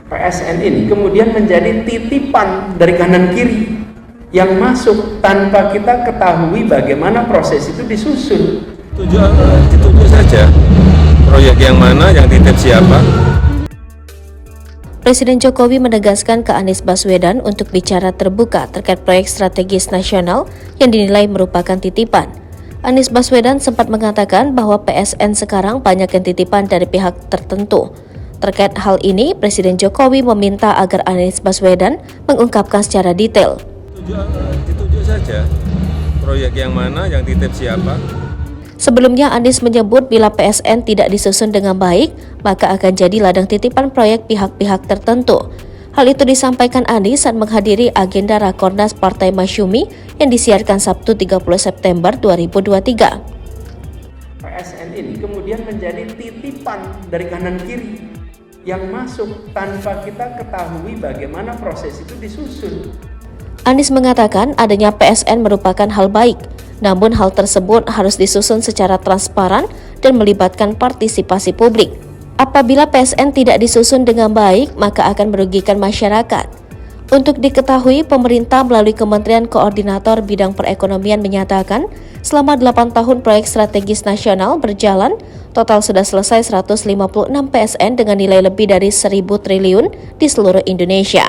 PSN ini kemudian menjadi titipan dari kanan kiri yang masuk tanpa kita ketahui bagaimana proses itu disusun. Ditunjuk saja proyek yang mana, yang titip siapa. Presiden Jokowi menegaskan ke Anies Baswedan untuk bicara terbuka terkait proyek strategis nasional yang dinilai merupakan titipan. Anies Baswedan sempat mengatakan bahwa PSN sekarang banyak yang titipan dari pihak tertentu. Terkait hal ini, Presiden Jokowi meminta agar Anies Baswedan mengungkapkan secara detail. Ditunjuk saja proyek yang mana, yang titip siapa. Sebelumnya, Anies menyebut bila PSN tidak disusun dengan baik, maka akan jadi ladang titipan proyek pihak-pihak tertentu. Hal itu disampaikan Anies saat menghadiri agenda Rakornas Partai Masyumi yang disiarkan Sabtu 30 September 2023. PSN ini kemudian menjadi titipan dari kanan kiri yang masuk tanpa kita ketahui bagaimana proses itu disusun. Anies mengatakan adanya PSN merupakan hal baik, namun hal tersebut harus disusun secara transparan dan melibatkan partisipasi publik. Apabila PSN tidak disusun dengan baik, maka akan merugikan masyarakat. Untuk diketahui, pemerintah melalui Kementerian Koordinator Bidang Perekonomian menyatakan, selama 8 tahun proyek strategis nasional berjalan, total sudah selesai 156 PSN dengan nilai lebih dari 1.000 triliun di seluruh Indonesia.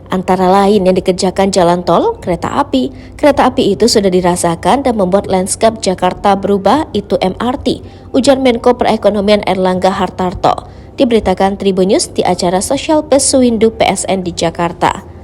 Antara lain yang dikerjakan jalan tol, kereta api. Kereta api itu sudah dirasakan dan membuat lanskap Jakarta berubah, itu MRT, ujar Menko Perekonomian Erlangga Hartarto. Diberitakan Tribun News di acara Social Best Suwindu PSN di Jakarta.